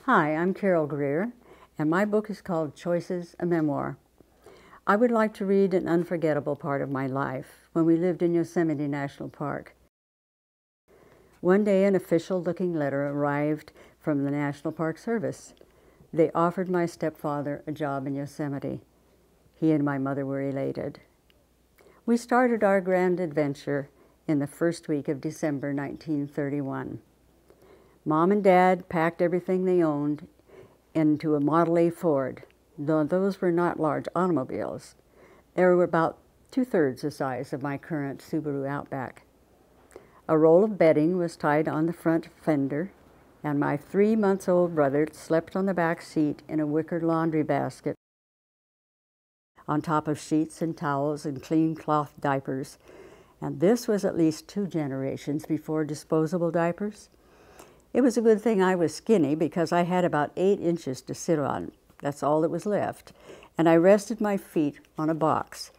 Hi, I'm Carol Grier, and my book is called Choices, a Memoir. I would like to read an unforgettable part of my life when we lived in Yosemite National Park. One day, an official-looking letter arrived from the National Park Service. They offered my stepfather a job in Yosemite. He and my mother were elated. We started our grand adventure in the first week of December 1931. Mom and Dad packed everything they owned into a Model A Ford, though those were not large automobiles. They were about 2/3 the size of my current Subaru Outback. A roll of bedding was tied on the front fender, and my 3-month-old brother slept on the back seat in a wicker laundry basket on top of sheets and towels and clean cloth diapers. And this was at least 2 generations before disposable diapers. It was a good thing I was skinny because I had about 8 inches to sit on. That's all that was left. And I rested my feet on a box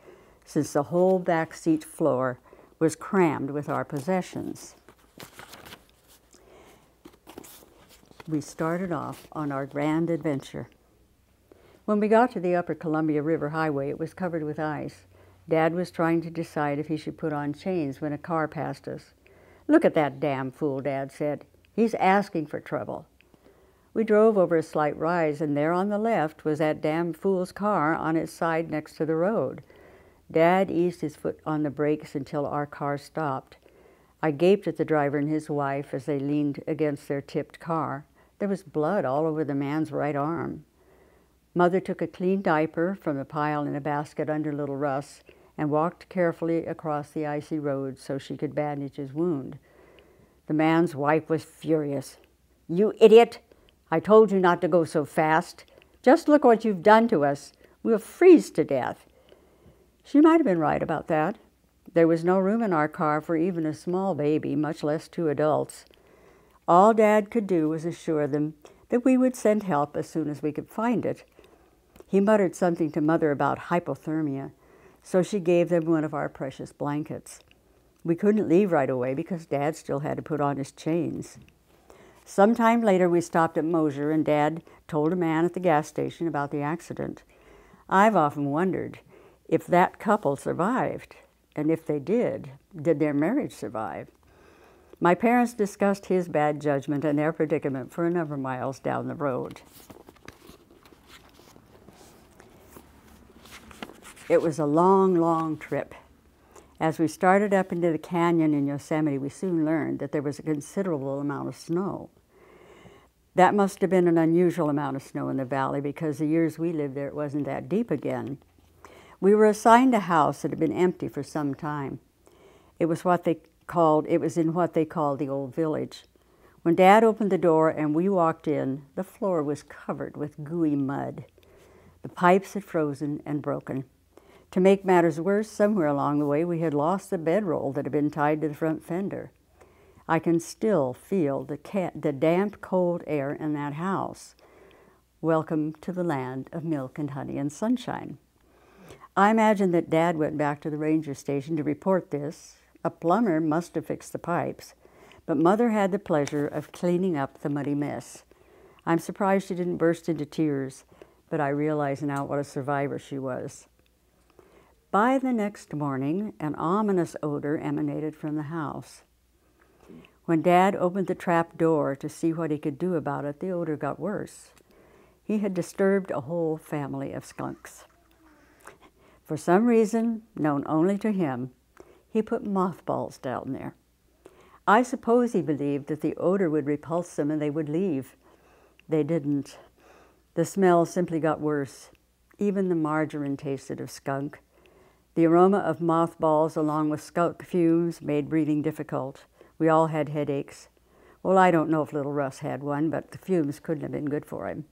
since the whole back seat floor was crammed with our possessions. We started off on our grand adventure. When we got to the Upper Columbia River Highway, it was covered with ice. Dad was trying to decide if he should put on chains when a car passed us. "Look at that damn fool," Dad said. "He's asking for trouble." We drove over a slight rise, and there on the left was that damn fool's car on its side next to the road. Dad eased his foot on the brakes until our car stopped. I gaped at the driver and his wife as they leaned against their tipped car. There was blood all over the man's right arm. Mother took a clean diaper from the pile in a basket under little Russ and walked carefully across the icy road so she could bandage his wound. The man's wife was furious. "You idiot! I told you not to go so fast. Just look what you've done to us. We'll freeze to death." She might have been right about that. There was no room in our car for even a small baby, much less 2 adults. All Dad could do was assure them that we would send help as soon as we could find it. He muttered something to Mother about hypothermia, so she gave them one of our precious blankets. We couldn't leave right away because Dad still had to put on his chains. Sometime later, we stopped at Mosier, and Dad told a man at the gas station about the accident. I've often wondered if that couple survived, and if they did their marriage survive? My parents discussed his bad judgment and their predicament for a number of miles down the road. It was a long, long trip. As we started up into the canyon in Yosemite, we soon learned that there was a considerable amount of snow. That must have been an unusual amount of snow in the valley because the years we lived there, it wasn't that deep again. We were assigned a house that had been empty for some time. It was in what they called the Old Village. When Dad opened the door and we walked in, the floor was covered with gooey mud. The pipes had frozen and broken. To make matters worse, somewhere along the way, we had lost the bedroll that had been tied to the front fender. I can still feel the damp, cold air in that house. Welcome to the land of milk and honey and sunshine. I imagine that Dad went back to the ranger station to report this. A plumber must have fixed the pipes, but Mother had the pleasure of cleaning up the muddy mess. I'm surprised she didn't burst into tears, but I realize now what a survivor she was. By the next morning, an ominous odor emanated from the house. When Dad opened the trap door to see what he could do about it, the odor got worse. He had disturbed a whole family of skunks. For some reason, known only to him, he put mothballs down there. I suppose he believed that the odor would repulse them and they would leave. They didn't. The smell simply got worse. Even the margarine tasted of skunk. The aroma of mothballs along with skunk fumes made breathing difficult. We all had headaches. Well, I don't know if little Russ had one, but the fumes couldn't have been good for him.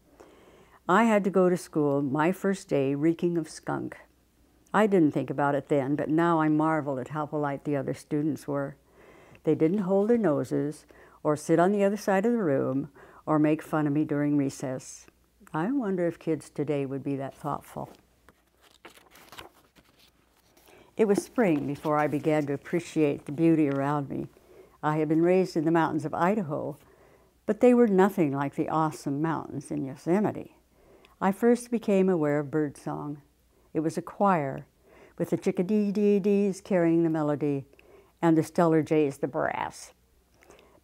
I had to go to school my first day reeking of skunk. I didn't think about it then, but now I marvel at how polite the other students were. They didn't hold their noses or sit on the other side of the room or make fun of me during recess. I wonder if kids today would be that thoughtful. It was spring before I began to appreciate the beauty around me. I had been raised in the mountains of Idaho, But they were nothing like the awesome mountains in Yosemite. I first became aware of birdsong. It was a choir, with the chickadee-dee-dees carrying the melody, and the stellar jays the brass.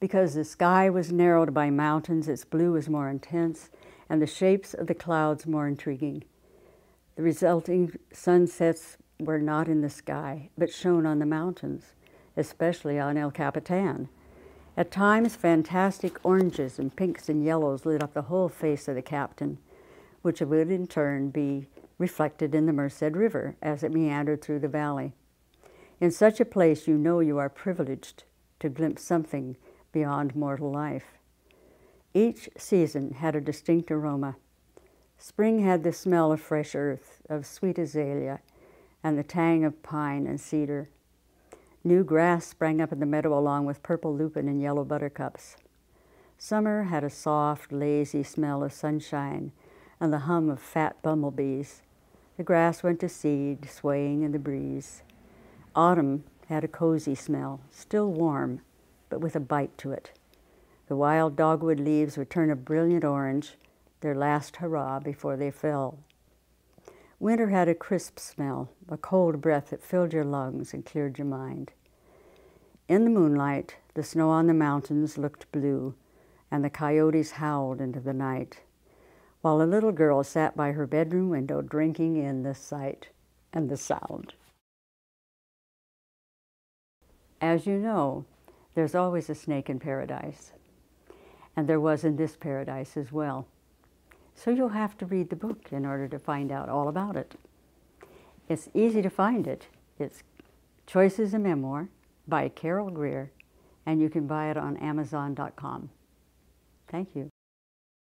Because the sky was narrowed by mountains, its blue was more intense, and the shapes of the clouds more intriguing. The resulting sunsets were not in the sky, but shone on the mountains, especially on El Capitan. At times, fantastic oranges and pinks and yellows lit up the whole face of the Captain, which would in turn be reflected in the Merced River as it meandered through the valley. In such a place, you know you are privileged to glimpse something beyond mortal life. Each season had a distinct aroma. Spring had the smell of fresh earth, of sweet azalea, and the tang of pine and cedar. New grass sprang up in the meadow along with purple lupin and yellow buttercups. Summer had a soft, lazy smell of sunshine and the hum of fat bumblebees. The grass went to seed, swaying in the breeze. Autumn had a cozy smell, still warm, but with a bite to it. The wild dogwood leaves would turn a brilliant orange, their last hurrah before they fell. Winter had a crisp smell, a cold breath that filled your lungs and cleared your mind. In the moonlight, the snow on the mountains looked blue, and the coyotes howled into the night, while a little girl sat by her bedroom window drinking in the sight and the sound. As you know, there's always a snake in paradise, and there was in this paradise as well. So you'll have to read the book in order to find out all about it. It's easy to find it. It's Choices, a Memoir by Carol Grier, and you can buy it on Amazon.com. Thank you.